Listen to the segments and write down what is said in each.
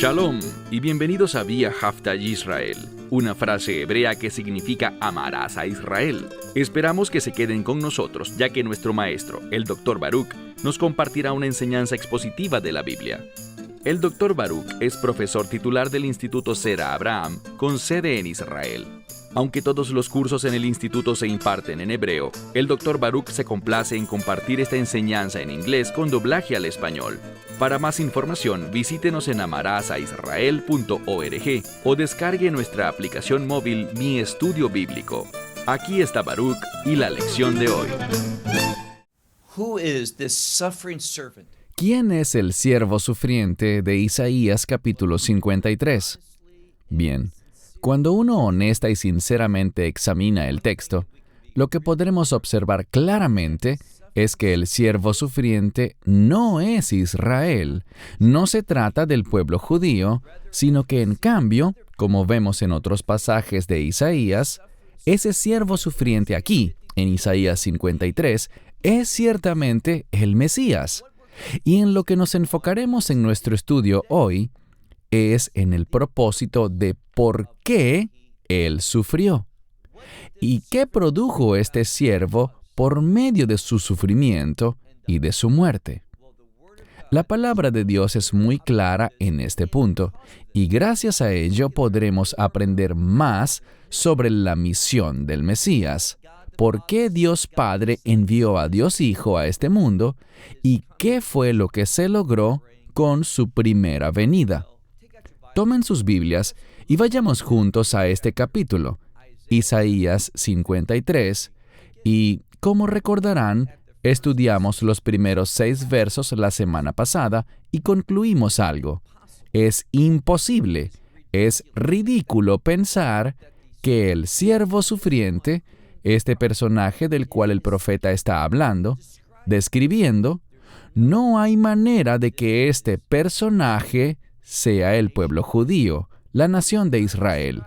Shalom y bienvenidos a Vía Hafta Yisrael, una frase hebrea que significa amarás a Israel. Esperamos que se queden con nosotros, ya que nuestro maestro, el Dr. Baruch, nos compartirá una enseñanza expositiva de la Biblia. El Dr. Baruch es profesor titular del Instituto Zera Abraham, con sede en Israel. Aunque todos los cursos en el instituto se imparten en hebreo, el Dr. Baruch se complace en compartir esta enseñanza en inglés con doblaje al español. Para más información, visítenos en amarasaisrael.org o descargue nuestra aplicación móvil Mi Estudio Bíblico. Aquí está Baruch y la lección de hoy. ¿Quién es el siervo sufriente de Isaías capítulo 53? Bien, cuando uno honesta y sinceramente examina el texto, lo que podremos observar claramente es que el siervo sufriente no es Israel. No se trata del pueblo judío, sino que en cambio, como vemos en otros pasajes de Isaías, ese siervo sufriente aquí, en Isaías 53, es ciertamente el Mesías. Y en lo que nos enfocaremos en nuestro estudio hoy es en el propósito de por qué Él sufrió. ¿Y qué produjo este siervo por medio de su sufrimiento y de su muerte? La palabra de Dios es muy clara en este punto, y gracias a ello podremos aprender más sobre la misión del Mesías, por qué Dios Padre envió a Dios Hijo a este mundo, y qué fue lo que se logró con su primera venida. Tomen sus Biblias y vayamos juntos a este capítulo, Isaías 53, y, como recordarán, estudiamos los primeros 6 versos la semana pasada y concluimos algo. Es imposible, es ridículo pensar que el siervo sufriente, este personaje del cual el profeta está hablando, describiendo, no hay manera de que este personaje sea el pueblo judío, la nación de Israel.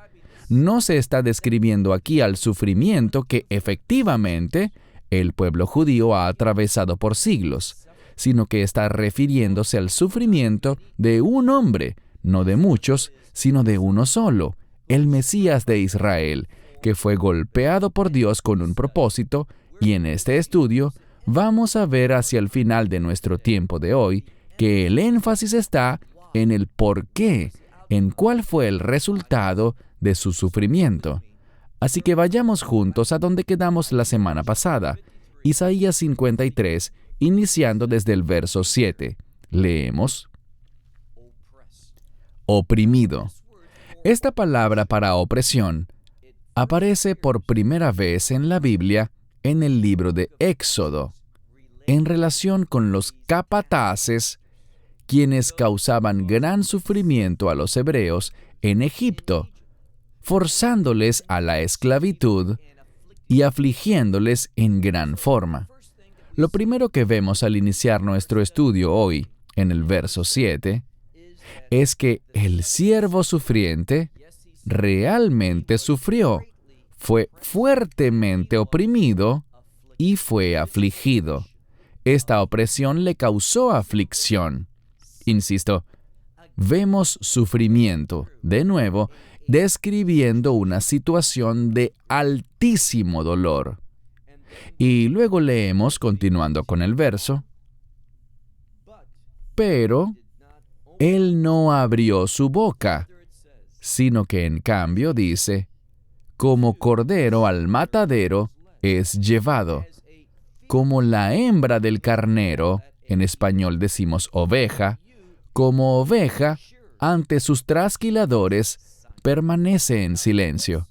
No se está describiendo aquí al sufrimiento que efectivamente el pueblo judío ha atravesado por siglos, sino que está refiriéndose al sufrimiento de un hombre, no de muchos, sino de uno solo, el Mesías de Israel, que fue golpeado por Dios con un propósito, y en este estudio vamos a ver hacia el final de nuestro tiempo de hoy que el énfasis está en el por qué, en cuál fue el resultado de su sufrimiento. Así que vayamos juntos a donde quedamos la semana pasada, Isaías 53, iniciando desde el verso 7. Leemos: oprimido. Esta palabra para opresión aparece por primera vez en la Biblia en el libro de Éxodo, en relación con los capataces, quienes causaban gran sufrimiento a los hebreos en Egipto, forzándoles a la esclavitud y afligiéndoles en gran forma. Lo primero que vemos al iniciar nuestro estudio hoy, en el verso 7, es que el siervo sufriente realmente sufrió, fue fuertemente oprimido y fue afligido. Esta opresión le causó aflicción. Insisto, vemos sufrimiento, de nuevo, describiendo una situación de altísimo dolor. Y luego leemos, continuando con el verso, pero él no abrió su boca, sino que en cambio dice, como cordero al matadero es llevado, como la hembra del carnero, en español decimos oveja, como oveja, ante sus trasquiladores, permanece en silencio.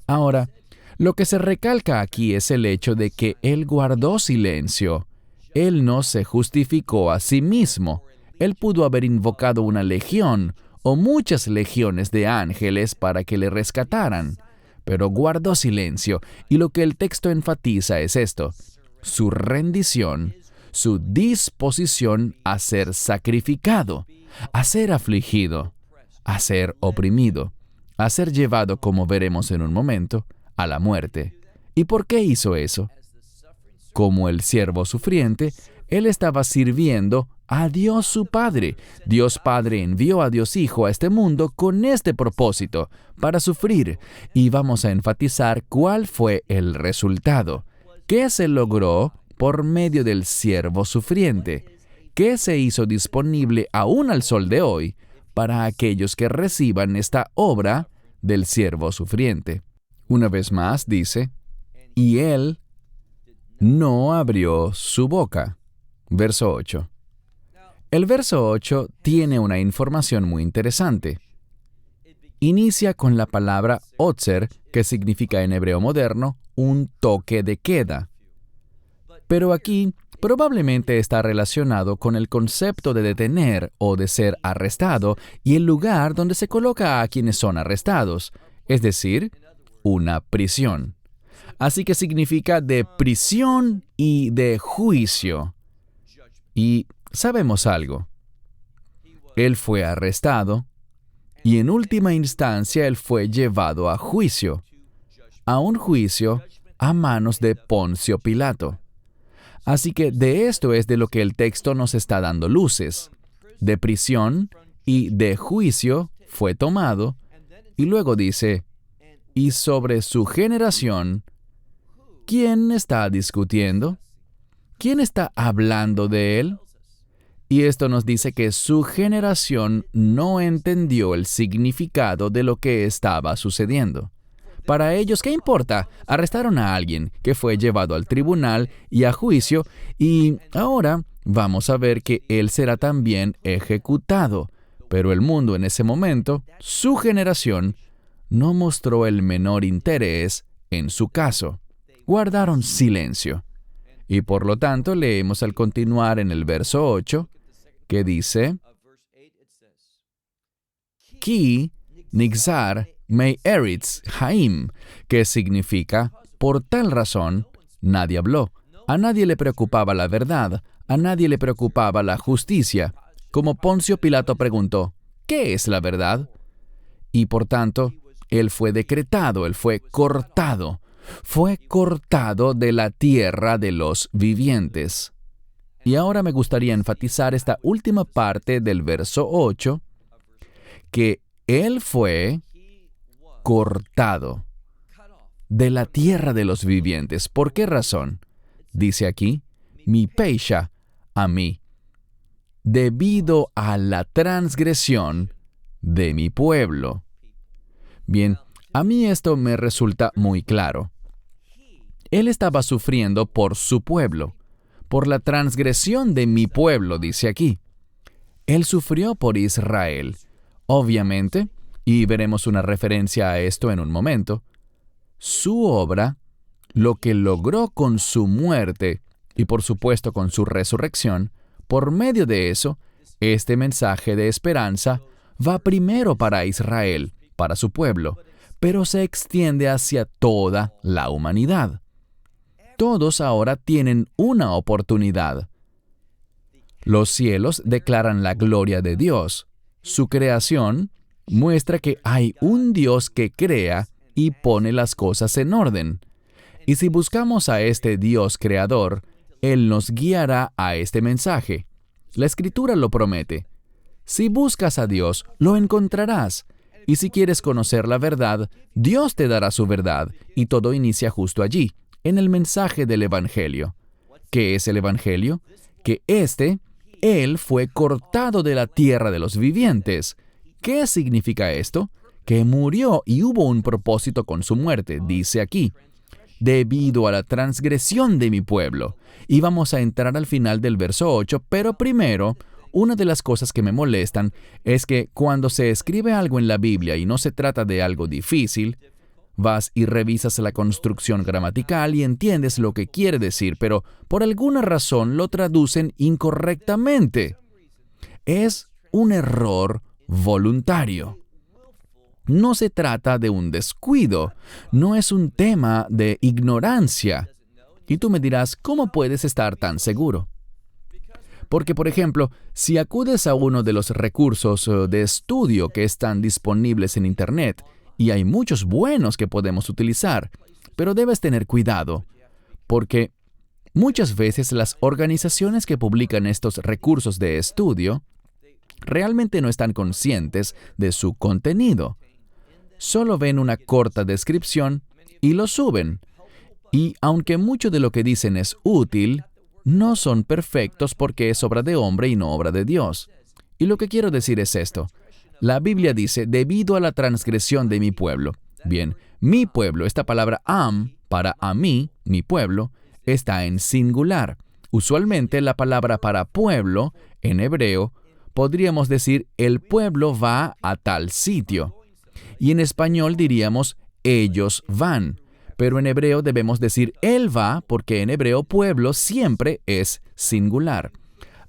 Ahora, lo que se recalca aquí es el hecho de que Él guardó silencio. Él no se justificó a sí mismo. Él pudo haber invocado una legión o muchas legiones de ángeles para que le rescataran, pero guardó silencio, y lo que el texto enfatiza es esto: su rendición, su disposición a ser sacrificado, a ser afligido, a ser oprimido, a ser llevado, como veremos en un momento, a la muerte. ¿Y por qué hizo eso? Como el siervo sufriente, él estaba sirviendo a Dios su Padre. Dios Padre envió a Dios Hijo a este mundo con este propósito, para sufrir. Y vamos a enfatizar cuál fue el resultado. ¿Qué se logró por medio del siervo sufriente? ¿Qué se hizo disponible aún al sol de hoy para aquellos que reciban esta obra del siervo sufriente? Una vez más dice, y él no abrió su boca. Verso 8. El verso 8 tiene una información muy interesante. Inicia con la palabra otzer, que significa en hebreo moderno un toque de queda. Pero aquí probablemente está relacionado con el concepto de detener o de ser arrestado y el lugar donde se coloca a quienes son arrestados, es decir, una prisión. Así que significa de prisión y de juicio. Y sabemos algo. Él fue arrestado y en última instancia él fue llevado a juicio. A un juicio a manos de Poncio Pilato. Así que de esto es de lo que el texto nos está dando luces. De prisión y de juicio fue tomado, y luego dice, y sobre su generación, ¿quién está discutiendo? ¿Quién está hablando de él? Y esto nos dice que su generación no entendió el significado de lo que estaba sucediendo. Para ellos, ¿qué importa? Arrestaron a alguien que fue llevado al tribunal y a juicio, y ahora vamos a ver que él será también ejecutado. Pero el mundo en ese momento, su generación, no mostró el menor interés en su caso. Guardaron silencio. Y por lo tanto, leemos al continuar en el verso 8, que dice, Ki nixar mei eritz haim, que significa, por tal razón, nadie habló. A nadie le preocupaba la verdad, a nadie le preocupaba la justicia. Como Poncio Pilato preguntó, ¿qué es la verdad? Y por tanto, él fue decretado, él fue cortado de la tierra de los vivientes. Y ahora me gustaría enfatizar esta última parte del verso 8, que él fue cortado de la tierra de los vivientes. ¿Por qué razón? Dice aquí, mi peisha, a mí, debido a la transgresión de mi pueblo. Bien, a mí esto me resulta muy claro. Él estaba sufriendo por su pueblo, por la transgresión de mi pueblo, dice aquí. Él sufrió por Israel. Obviamente, y veremos una referencia a esto en un momento, su obra, lo que logró con su muerte y por supuesto con su resurrección, por medio de eso, este mensaje de esperanza va primero para Israel, para su pueblo, pero se extiende hacia toda la humanidad. Todos ahora tienen una oportunidad. Los cielos declaran la gloria de Dios. Su creación muestra que hay un Dios que crea y pone las cosas en orden. Y si buscamos a este Dios creador, Él nos guiará a este mensaje. La Escritura lo promete. Si buscas a Dios, lo encontrarás. Y si quieres conocer la verdad, Dios te dará su verdad. Y todo inicia justo allí, en el mensaje del Evangelio. ¿Qué es el Evangelio? Que Él fue cortado de la tierra de los vivientes. ¿Qué significa esto? Que murió y hubo un propósito con su muerte, dice aquí, debido a la transgresión de mi pueblo. Y vamos a entrar al final del verso 8, pero primero, una de las cosas que me molestan es que cuando se escribe algo en la Biblia y no se trata de algo difícil, vas y revisas la construcción gramatical y entiendes lo que quiere decir, pero por alguna razón lo traducen incorrectamente. Es un error voluntario. No se trata de un descuido, no es un tema de ignorancia. Y tú me dirás, ¿cómo puedes estar tan seguro? Porque, por ejemplo, si acudes a uno de los recursos de estudio que están disponibles en Internet, y hay muchos buenos que podemos utilizar, pero debes tener cuidado, porque Muchas veces las organizaciones que publican estos recursos de estudio realmente no están conscientes de su contenido. Solo ven una corta descripción y lo suben. Y aunque mucho de lo que dicen es útil, no son perfectos porque es obra de hombre y no obra de Dios. Y lo que quiero decir es esto. La Biblia dice, debido a la transgresión de mi pueblo. Bien, mi pueblo, esta palabra para a mí, mi pueblo, está en singular. Usualmente la palabra para pueblo, en hebreo, podríamos decir, el pueblo va a tal sitio. Y en español diríamos, ellos van. Pero en hebreo debemos decir, él va, porque en hebreo pueblo siempre es singular.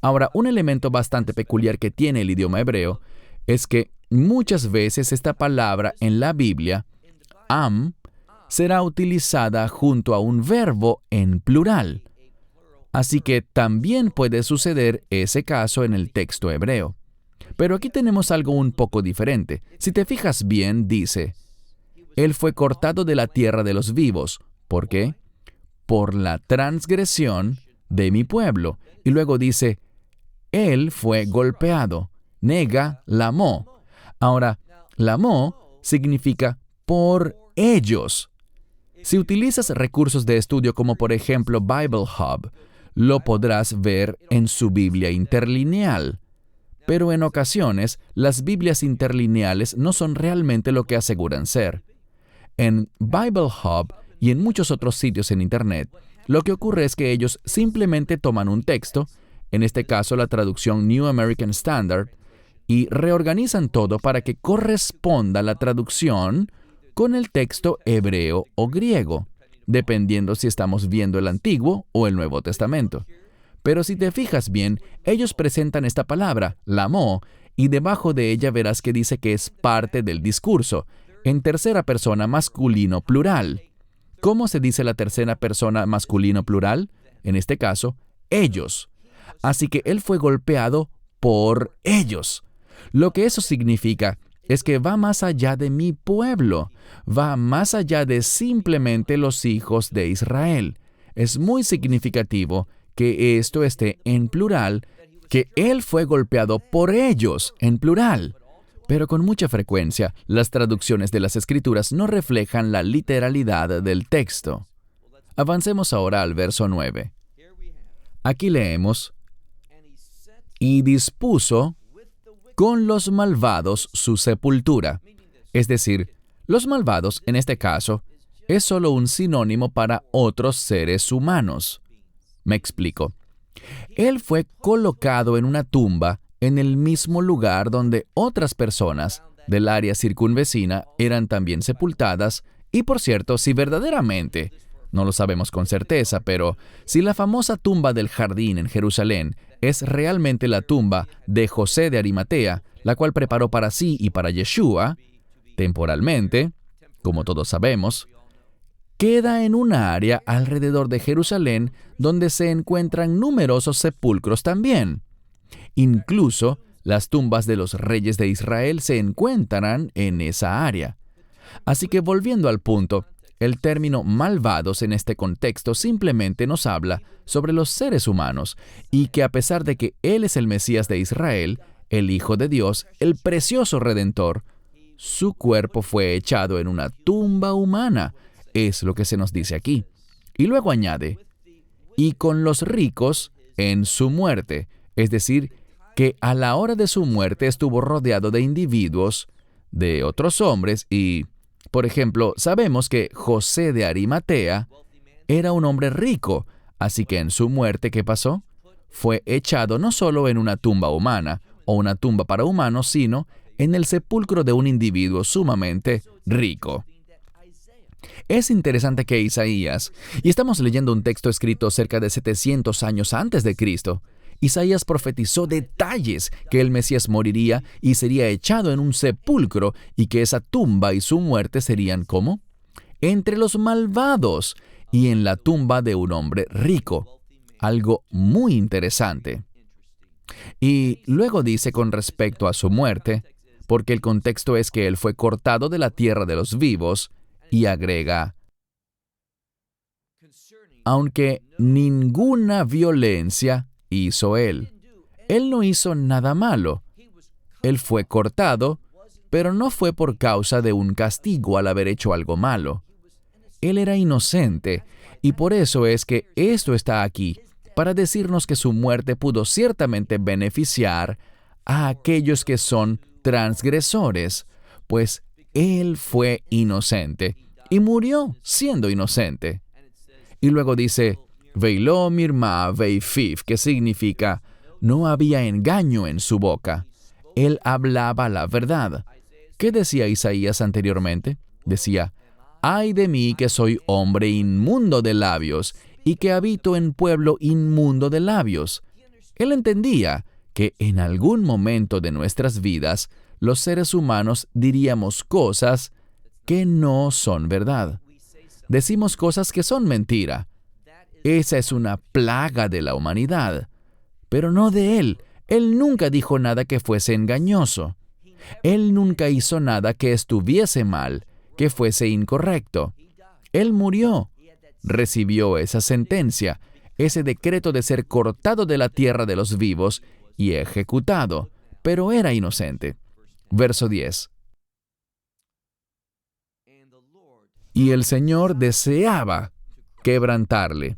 Ahora, un elemento bastante peculiar que tiene el idioma hebreo es que muchas veces esta palabra en la Biblia, será utilizada junto a un verbo en plural. Así que también puede suceder ese caso en el texto hebreo. Pero aquí tenemos algo un poco diferente. Si te fijas bien, dice, Él fue cortado de la tierra de los vivos. ¿Por qué? Por la transgresión de mi pueblo. Y luego dice, Él fue golpeado. Nega, lamó. Ahora, lamó significa por ellos. Si utilizas recursos de estudio como por ejemplo Bible Hub, lo podrás ver en su Biblia interlineal. Pero en ocasiones, las Biblias interlineales no son realmente lo que aseguran ser. En Bible Hub y en muchos otros sitios en Internet, lo que ocurre es que ellos simplemente toman un texto, en este caso la traducción New American Standard, y reorganizan todo para que corresponda la traducción con el texto hebreo o griego, dependiendo si estamos viendo el Antiguo o el Nuevo Testamento. Pero si te fijas bien, ellos presentan esta palabra, lamó, y debajo de ella verás que dice que es parte del discurso, en tercera persona masculino plural. ¿Cómo se dice la tercera persona masculino plural? En este caso, ellos. Así que él fue golpeado por ellos. Lo que eso significa es que va más allá de mi pueblo, va más allá de simplemente los hijos de Israel. Es muy significativo que esto esté en plural, que Él fue golpeado por ellos en plural. Pero con mucha frecuencia, las traducciones de las Escrituras no reflejan la literalidad del texto. Avancemos ahora al verso 9. Aquí leemos, y dispuso con los malvados su sepultura. Es decir, los malvados, en este caso, es solo un sinónimo para otros seres humanos. Me explico. Él fue colocado en una tumba en el mismo lugar donde otras personas del área circunvecina eran también sepultadas, y por cierto, si verdaderamente, no lo sabemos con certeza, pero si la famosa tumba del jardín en Jerusalén es realmente la tumba de José de Arimatea, la cual preparó para sí y para Yeshua, temporalmente, como todos sabemos, queda en una área alrededor de Jerusalén donde se encuentran numerosos sepulcros también. Incluso las tumbas de los reyes de Israel se encuentran en esa área. Así que volviendo al punto, el término malvados en este contexto simplemente nos habla sobre los seres humanos y que a pesar de que Él es el Mesías de Israel, el Hijo de Dios, el precioso Redentor, su cuerpo fue echado en una tumba humana. Es lo que se nos dice aquí. Y luego añade, y con los ricos en su muerte, es decir, que a la hora de su muerte estuvo rodeado de individuos, de otros hombres y, por ejemplo, sabemos que José de Arimatea era un hombre rico, así que en su muerte, ¿qué pasó? Fue echado no solo en una tumba humana o una tumba para humanos, sino en el sepulcro de un individuo sumamente rico. Es interesante que Isaías, y estamos leyendo un texto escrito cerca de 700 años antes de Cristo, Isaías profetizó detalles que el Mesías moriría y sería echado en un sepulcro y que esa tumba y su muerte serían ¿cómo? Entre los malvados y en la tumba de un hombre rico. Algo muy interesante. Y luego dice con respecto a su muerte, porque el contexto es que él fue cortado de la tierra de los vivos, y agrega, aunque ninguna violencia hizo él. Él no hizo nada malo. Él fue cortado, pero no fue por causa de un castigo al haber hecho algo malo. Él era inocente, y por eso es que esto está aquí, para decirnos que su muerte pudo ciertamente beneficiar a aquellos que son transgresores, pues Él fue inocente y murió siendo inocente. Y luego dice, Veiló mirma veifiv, que significa, no había engaño en su boca. Él hablaba la verdad. ¿Qué decía Isaías anteriormente? Decía, ay de mí que soy hombre inmundo de labios y que habito en pueblo inmundo de labios. Él entendía que en algún momento de nuestras vidas los seres humanos diríamos cosas que no son verdad. Decimos cosas que son mentira. Esa es una plaga de la humanidad, pero no de Él. Él nunca dijo nada que fuese engañoso. Él nunca hizo nada que estuviese mal, que fuese incorrecto. Él murió, recibió esa sentencia, ese decreto de ser cortado de la tierra de los vivos y ejecutado, pero era inocente. Verso 10. Y el Señor deseaba quebrantarle.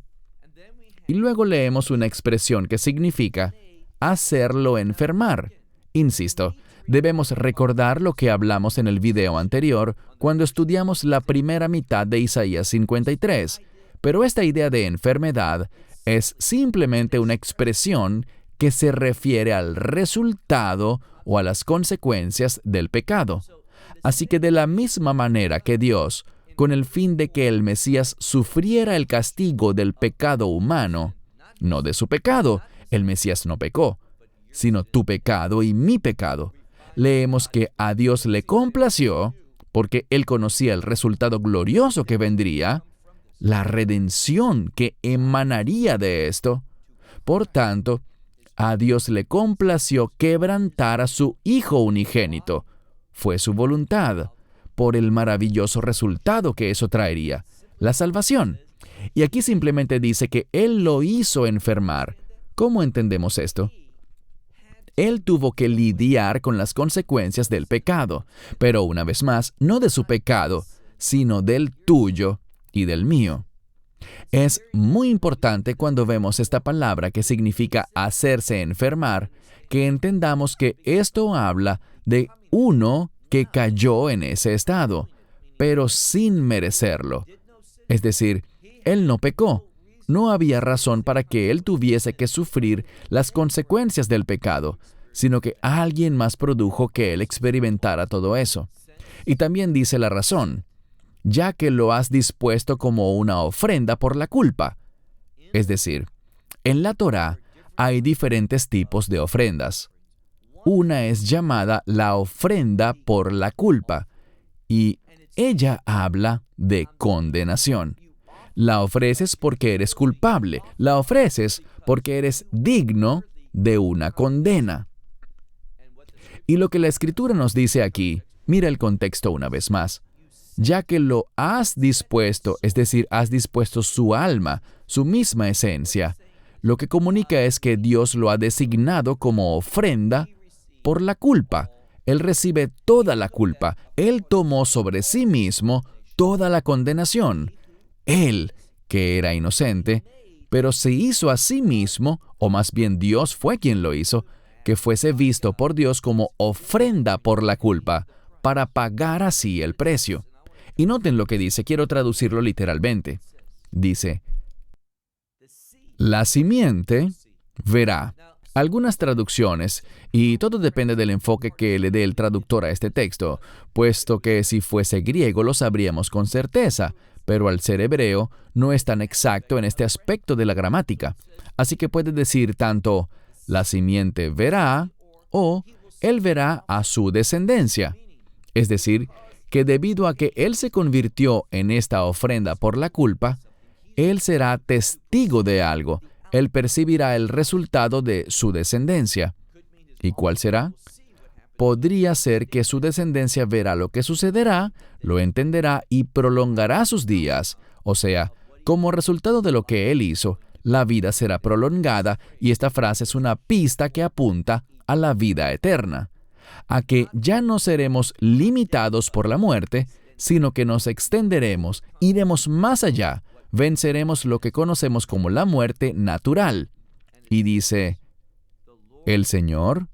Y luego leemos una expresión que significa hacerlo enfermar. Insisto, debemos recordar lo que hablamos en el video anterior cuando estudiamos la primera mitad de Isaías 53, pero esta idea de enfermedad es simplemente una expresión que se refiere al resultado o a las consecuencias del pecado. Así que de la misma manera que Dios, con el fin de que el Mesías sufriera el castigo del pecado humano, no de su pecado, el Mesías no pecó, sino tu pecado y mi pecado. Leemos que a Dios le complació, porque Él conocía el resultado glorioso que vendría, la redención que emanaría de esto. Por tanto, a Dios le complació quebrantar a su Hijo unigénito. Fue su voluntad, por el maravilloso resultado que eso traería, la salvación. Y aquí simplemente dice que Él lo hizo enfermar. ¿Cómo entendemos esto? Él tuvo que lidiar con las consecuencias del pecado, pero una vez más, no de su pecado, sino del tuyo y del mío. Es muy importante cuando vemos esta palabra que significa hacerse enfermar, que entendamos que esto habla de uno que cayó en ese estado, pero sin merecerlo. Es decir, Él no pecó. No había razón para que Él tuviese que sufrir las consecuencias del pecado, sino que alguien más produjo que Él experimentara todo eso. Y también dice la razón, ya que lo has dispuesto como una ofrenda por la culpa. Es decir, en la Torá hay diferentes tipos de ofrendas. Una es llamada la ofrenda por la culpa, y ella habla de condenación. La ofreces porque eres culpable. La ofreces porque eres digno de una condena. Y lo que la Escritura nos dice aquí, mira el contexto una vez más. Ya que lo has dispuesto, es decir, has dispuesto su alma, su misma esencia, lo que comunica es que Dios lo ha designado como ofrenda por la culpa. Él recibe toda la culpa. Él tomó sobre sí mismo toda la condenación. Él, que era inocente, pero se hizo a sí mismo, o más bien Dios fue quien lo hizo, que fuese visto por Dios como ofrenda por la culpa, para pagar así el precio. Y noten lo que dice, quiero traducirlo literalmente. Dice, la simiente verá. Algunas traducciones, y todo depende del enfoque que le dé el traductor a este texto, puesto que si fuese griego lo sabríamos con certeza, pero al ser hebreo no es tan exacto en este aspecto de la gramática. Así que puede decir tanto, la simiente verá, o él verá a su descendencia. Es decir, que debido a que él se convirtió en esta ofrenda por la culpa, él será testigo de algo. Él percibirá el resultado de su descendencia. ¿Y cuál será? Podría ser que su descendencia verá lo que sucederá, lo entenderá y prolongará sus días, o sea, Como resultado de lo que Él hizo, la vida será prolongada, y esta frase es una pista que apunta a la vida eterna, a que ya no seremos limitados por la muerte, sino que nos extenderemos, iremos más allá, venceremos lo que conocemos como la muerte natural. Y dice, el Señor,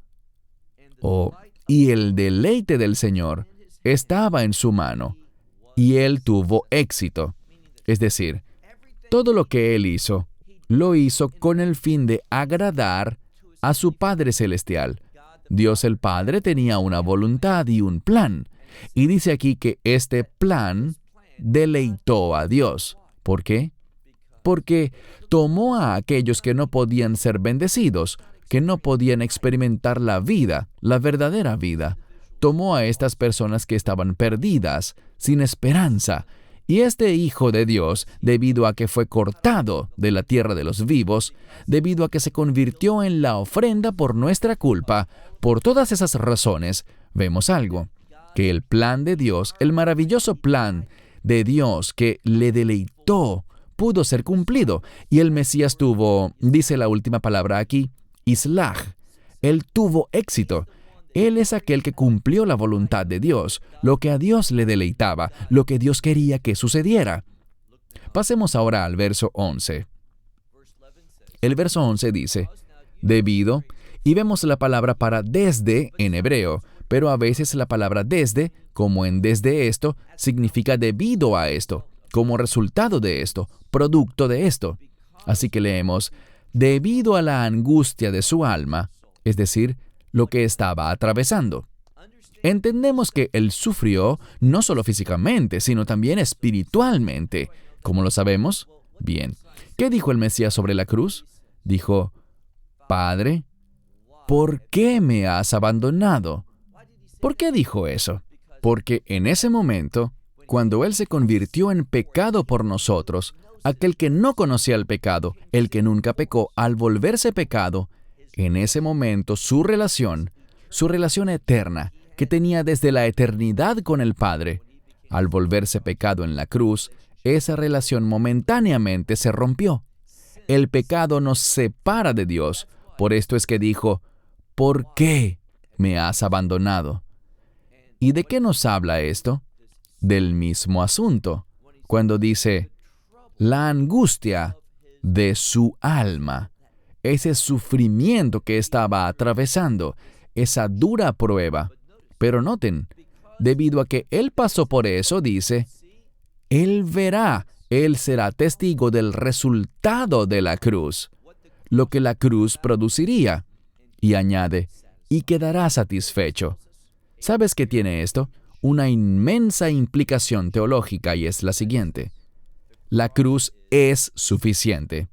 y el deleite del Señor estaba en su mano, y Él tuvo éxito. Es decir, todo lo que Él hizo, lo hizo con el fin de agradar a su Padre Celestial. Dios el Padre tenía una voluntad y un plan. Y dice aquí que este plan deleitó a Dios. ¿Por qué? Porque tomó a aquellos que no podían ser bendecidos, que no podían experimentar la vida, la verdadera vida. Tomó a estas personas que estaban perdidas, sin esperanza. Y este Hijo de Dios, debido a que fue cortado de la tierra de los vivos, debido a que se convirtió en la ofrenda por nuestra culpa, por todas esas razones, vemos algo, que el plan de Dios, el maravilloso plan de Dios que le deleitó, pudo ser cumplido. Y el Mesías tuvo, dice la última palabra aquí, Islaj. Él tuvo éxito. Él es aquel que cumplió la voluntad de Dios, lo que a Dios le deleitaba, lo que Dios quería que sucediera. Pasemos ahora al verso 11. El verso 11 dice, debido, y vemos la palabra para desde en hebreo, pero a veces la palabra desde, como en desde esto, significa debido a esto, como resultado de esto, producto de esto. Así que leemos, debido a la angustia de su alma, es decir, lo que estaba atravesando. Entendemos que Él sufrió no solo físicamente, sino también espiritualmente. ¿Cómo lo sabemos? Bien. ¿Qué dijo el Mesías sobre la cruz? Dijo, Padre, ¿por qué me has abandonado? ¿Por qué dijo eso? Porque en ese momento, cuando Él se convirtió en pecado por nosotros, aquel que no conocía el pecado, el que nunca pecó, al volverse pecado, en ese momento su relación eterna, que tenía desde la eternidad con el Padre, al volverse pecado en la cruz, esa relación momentáneamente se rompió. El pecado nos separa de Dios. Por esto es que dijo, ¿por qué me has abandonado? ¿Y de qué nos habla esto? Del mismo asunto, cuando dice, la angustia de su alma. Ese sufrimiento que estaba atravesando, esa dura prueba. Pero noten, debido a que Él pasó por eso, dice, Él verá, Él será testigo del resultado de la cruz, lo que la cruz produciría. Y añade, y quedará satisfecho. ¿Sabes qué tiene esto? Una inmensa implicación teológica, y es la siguiente. La cruz es suficiente.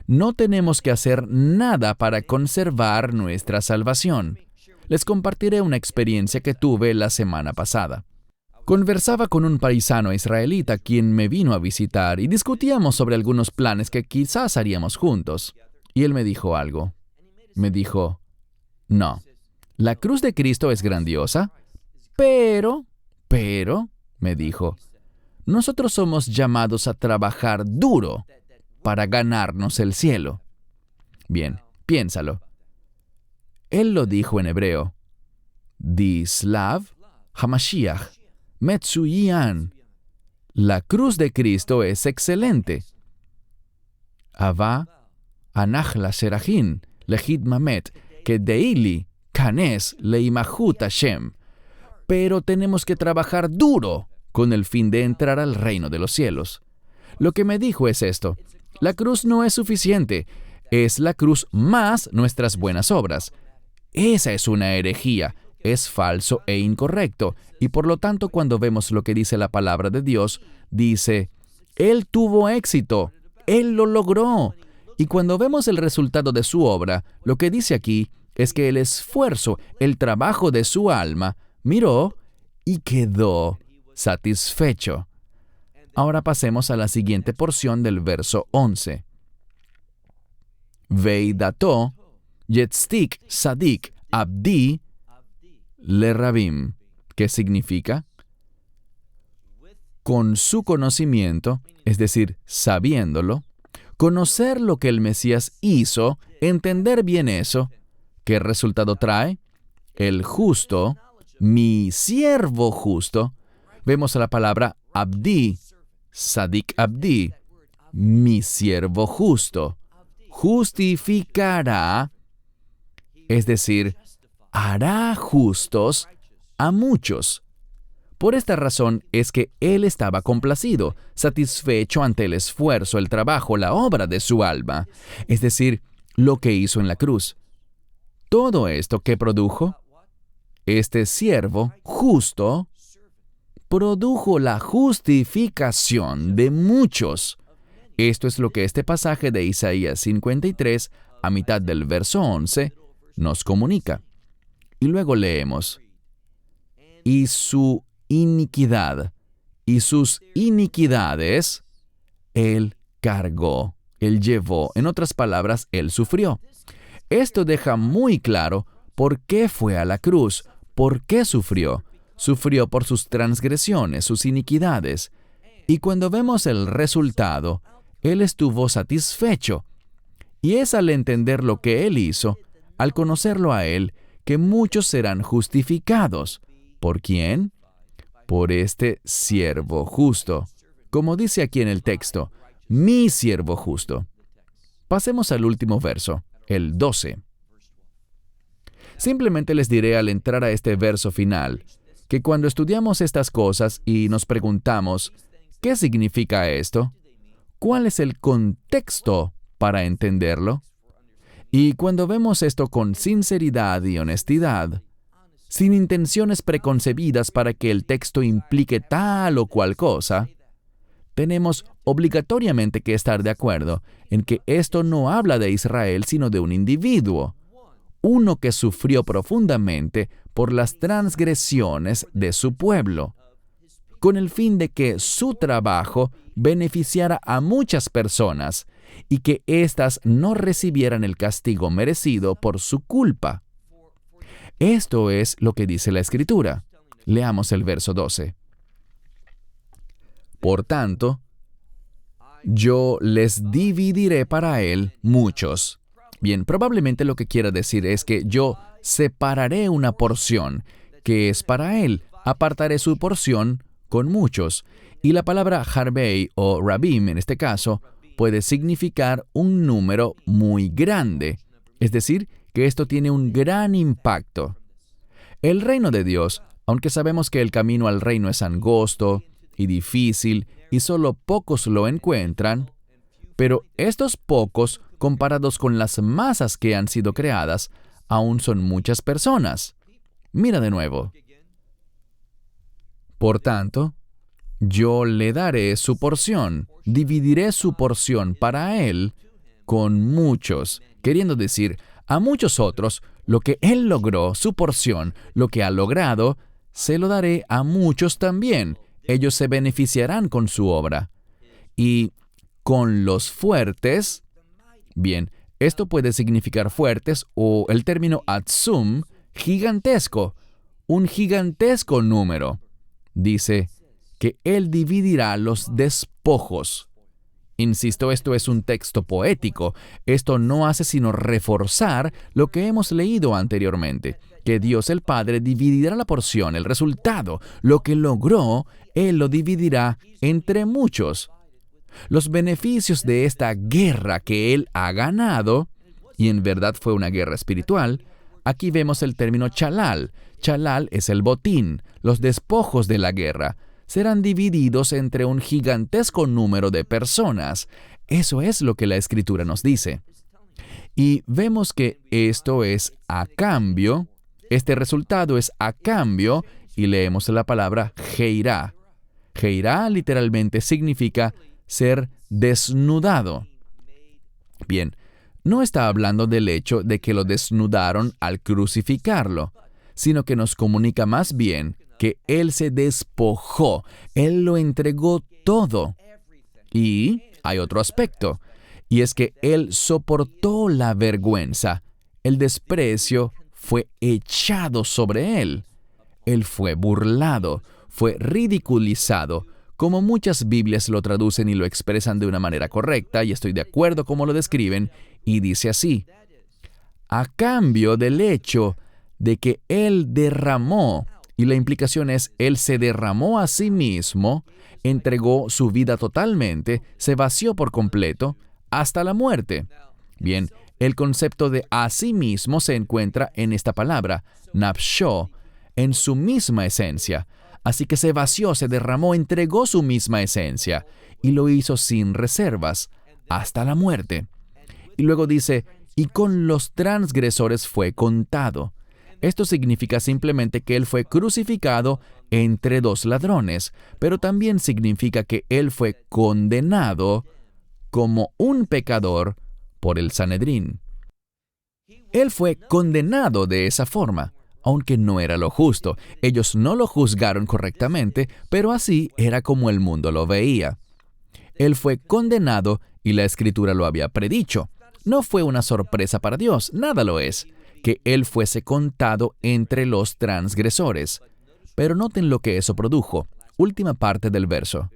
No tenemos que hacer nada para conservar nuestra salvación. Les compartiré una experiencia que tuve la semana pasada. Conversaba con un paisano israelita quien me vino a visitar y discutíamos sobre algunos planes que quizás haríamos juntos. Y él me dijo algo. Me dijo, no, la cruz de Cristo es grandiosa, pero, me dijo, nosotros somos llamados a trabajar duro para ganarnos el cielo. Bien, piénsalo. Él lo dijo en hebreo. Dislav Hamashiach Metsuyan. La cruz de Cristo es excelente. Ava Anachla Serachin Lehid Mamet que Deili Kanes Leimahut Hashem. Pero tenemos que trabajar duro con el fin de entrar al reino de los cielos. Lo que me dijo es esto. La cruz no es suficiente. Es la cruz más nuestras buenas obras. Esa es una herejía. Es falso e incorrecto. Y por lo tanto, cuando vemos lo que dice la palabra de Dios, dice, Él tuvo éxito. Él lo logró. Y cuando vemos el resultado de su obra, lo que dice aquí es que el esfuerzo, el trabajo de su alma, miró y quedó satisfecho. Ahora pasemos a la siguiente porción del verso 11. Veidato yetztik sadik abdi lerabim, ¿qué significa? con su conocimiento, es decir, sabiéndolo, conocer lo que el Mesías hizo, entender bien eso, ¿qué resultado trae? El justo, mi siervo justo, vemos la palabra abdi, sadik abdi, mi siervo justo, justificará, es decir, hará justos a muchos. Por esta razón es que él estaba complacido, satisfecho ante el esfuerzo, el trabajo, la obra de su alma, es decir, lo que hizo en la cruz. Todo esto que produjo, este siervo justo, produjo la justificación de muchos. Esto es lo que este pasaje de Isaías 53, a mitad del verso 11, nos comunica. Y luego leemos, y su iniquidad y sus iniquidades, él cargó, él llevó, en otras palabras, él sufrió. Esto deja muy claro por qué fue a la cruz, por qué sufrió. Sufrió por sus transgresiones, sus iniquidades. Y cuando vemos el resultado, él estuvo satisfecho. Y es al entender lo que él hizo, al conocerlo a él, que muchos serán justificados. ¿Por quién? Por este siervo justo. Como dice aquí en el texto, mi siervo justo. Pasemos al último verso, el 12. Simplemente les diré al entrar a este verso final, que cuando estudiamos estas cosas y nos preguntamos, ¿qué significa esto? ¿Cuál es el contexto para entenderlo? Y cuando vemos esto con sinceridad y honestidad, sin intenciones preconcebidas para que el texto implique tal o cual cosa, tenemos obligatoriamente que estar de acuerdo en que esto no habla de Israel, sino de un individuo, uno que sufrió profundamente por las transgresiones de su pueblo, con el fin de que su trabajo beneficiara a muchas personas y que éstas no recibieran el castigo merecido por su culpa. Esto es lo que dice la Escritura. Leamos el verso 12. Por tanto, yo les dividiré para él muchos. Bien, probablemente lo que quiera decir es que yo separaré una porción que es para él, apartaré su porción con muchos. Y la palabra Harbei o Rabim, en este caso, puede significar un número muy grande, es decir, que esto tiene un gran impacto. El reino de Dios, aunque sabemos que el camino al reino es angosto y difícil y solo pocos lo encuentran, pero estos pocos, comparados con las masas que han sido creadas, aún son muchas personas. Mira de nuevo. Por tanto, yo le daré su porción, dividiré su porción para él con muchos, queriendo decir, a muchos otros, lo que él logró, su porción, lo que ha logrado, se lo daré a muchos también. Ellos se beneficiarán con su obra. Y con los fuertes, bien, esto puede significar fuertes o el término atzum, gigantesco, un gigantesco número. Dice que él dividirá los despojos. Insisto, esto es un texto poético. Esto no hace sino reforzar lo que hemos leído anteriormente, que Dios el Padre dividirá la porción, el resultado, lo que logró, Él lo dividirá entre muchos. Los beneficios de esta guerra que Él ha ganado, y en verdad fue una guerra espiritual, aquí vemos el término chalal. Chalal es el botín, los despojos de la guerra. Serán divididos entre un gigantesco número de personas. Eso es lo que la Escritura nos dice. Y vemos que esto es a cambio, este resultado es a cambio, y leemos la palabra geirá. Geirá literalmente significa ser desnudado. Bien, no está hablando del hecho de que lo desnudaron al crucificarlo, sino que nos comunica más bien que Él se despojó, Él lo entregó todo. Y hay otro aspecto, y es que Él soportó la vergüenza, el desprecio fue echado sobre Él. Él fue burlado, fue ridiculizado, como muchas Biblias lo traducen y lo expresan de una manera correcta, y estoy de acuerdo como lo describen, y dice así: a cambio del hecho de que Él derramó, y la implicación es, Él se derramó a sí mismo, entregó su vida totalmente, se vació por completo, hasta la muerte. Bien, el concepto de a sí mismo se encuentra en esta palabra, nafshó, en su misma esencia. Así que se vació, se derramó, entregó su misma esencia, y lo hizo sin reservas, hasta la muerte. Y luego dice, y con los transgresores fue contado. Esto significa simplemente que Él fue crucificado entre dos ladrones, pero también significa que Él fue condenado como un pecador por el Sanedrín. Él fue condenado de esa forma, aunque no era lo justo. Ellos no lo juzgaron correctamente, pero así era como el mundo lo veía. Él fue condenado y la Escritura lo había predicho. No fue una sorpresa para Dios, nada lo es, que Él fuese contado entre los transgresores. Pero noten lo que eso produjo. Última parte del verso.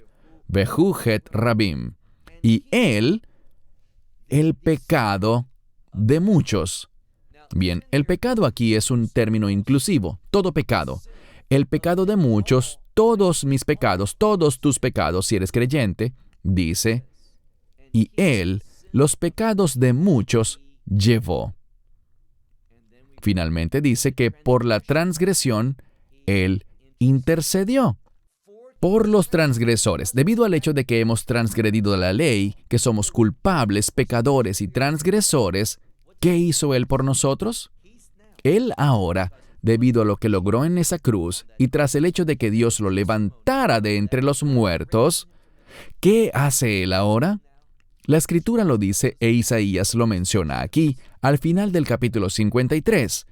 Vehu het rabim. Y Él, el pecado de muchos. Bien, el pecado aquí es un término inclusivo, todo pecado. El pecado de muchos, todos mis pecados, todos tus pecados, si eres creyente, dice, y Él, los pecados de muchos, llevó. Finalmente dice que por la transgresión, Él intercedió por los transgresores. Debido al hecho de que hemos transgredido la ley, que somos culpables, pecadores y transgresores, ¿qué hizo Él por nosotros? Él ahora, debido a lo que logró en esa cruz, y tras el hecho de que Dios lo levantara de entre los muertos, ¿qué hace Él ahora? La Escritura lo dice e Isaías lo menciona aquí, al final del capítulo 53.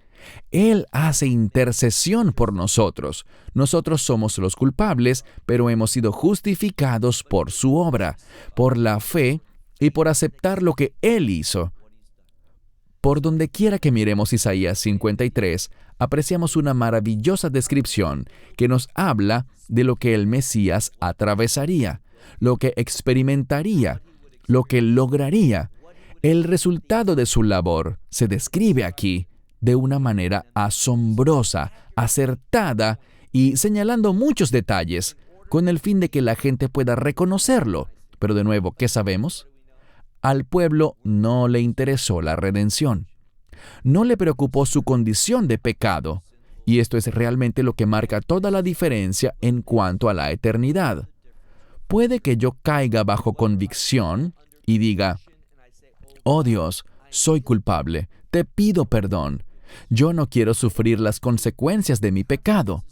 Él hace intercesión por nosotros. Nosotros somos los culpables, pero hemos sido justificados por su obra, por la fe y por aceptar lo que Él hizo. Por donde quiera que miremos Isaías 53, apreciamos una maravillosa descripción que nos habla de lo que el Mesías atravesaría, lo que experimentaría, lo que lograría. El resultado de su labor se describe aquí de una manera asombrosa, acertada y señalando muchos detalles, con el fin de que la gente pueda reconocerlo. Pero de nuevo, ¿qué sabemos? Al pueblo no le interesó la redención. No le preocupó su condición de pecado. Y esto es realmente lo que marca toda la diferencia en cuanto a la eternidad. Puede que yo caiga bajo convicción y diga, oh Dios, soy culpable, te pido perdón. Yo no quiero sufrir las consecuencias de mi pecado.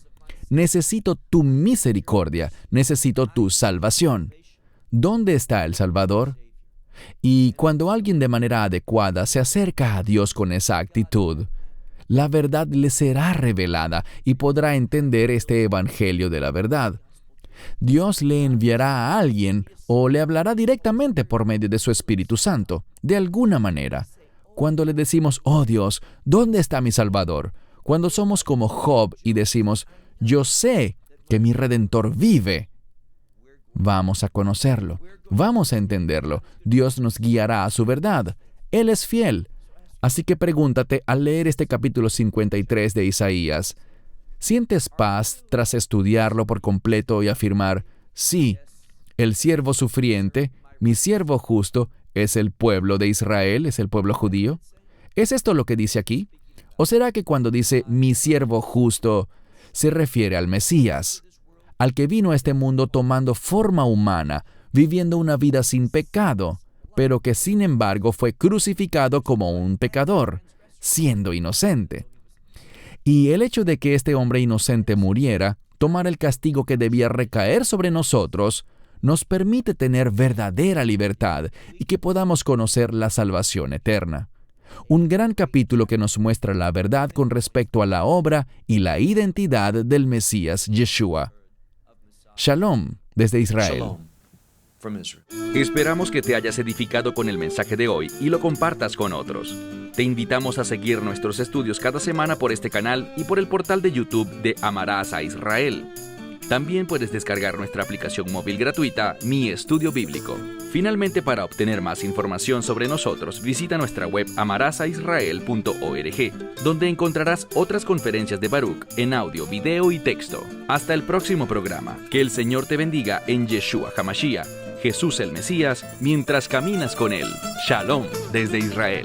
Necesito tu misericordia, necesito tu salvación. ¿Dónde está el Salvador? Y cuando alguien de manera adecuada se acerca a Dios con esa actitud, la verdad le será revelada y podrá entender este evangelio de la verdad. Dios le enviará a alguien o le hablará directamente por medio de su Espíritu Santo, de alguna manera. Cuando le decimos, oh Dios, ¿dónde está mi Salvador? Cuando somos como Job y decimos, yo sé que mi Redentor vive, vamos a conocerlo, vamos a entenderlo. Dios nos guiará a su verdad. Él es fiel. Así que pregúntate al leer este capítulo 53 de Isaías, ¿sientes paz tras estudiarlo por completo y afirmar, sí, el siervo sufriente, mi siervo justo, es el pueblo de Israel, es el pueblo judío? ¿Es esto lo que dice aquí? ¿O será que cuando dice mi siervo justo, se refiere al Mesías, al que vino a este mundo tomando forma humana, viviendo una vida sin pecado, pero que sin embargo fue crucificado como un pecador, siendo inocente? Y el hecho de que este hombre inocente muriera, tomara el castigo que debía recaer sobre nosotros, nos permite tener verdadera libertad y que podamos conocer la salvación eterna. Un gran capítulo que nos muestra la verdad con respecto a la obra y la identidad del Mesías Yeshua. Shalom desde Israel. Esperamos que te hayas edificado con el mensaje de hoy y lo compartas con otros. Te invitamos a seguir nuestros estudios cada semana por este canal y por el portal de YouTube de Amarás a Israel. También puedes descargar nuestra aplicación móvil gratuita, Mi Estudio Bíblico. Finalmente, para obtener más información sobre nosotros, visita nuestra web amarasaisrael.org, donde encontrarás otras conferencias de Baruch en audio, video y texto. Hasta el próximo programa. Que el Señor te bendiga en Yeshua HaMashiach, Jesús el Mesías, mientras caminas con Él. Shalom desde Israel.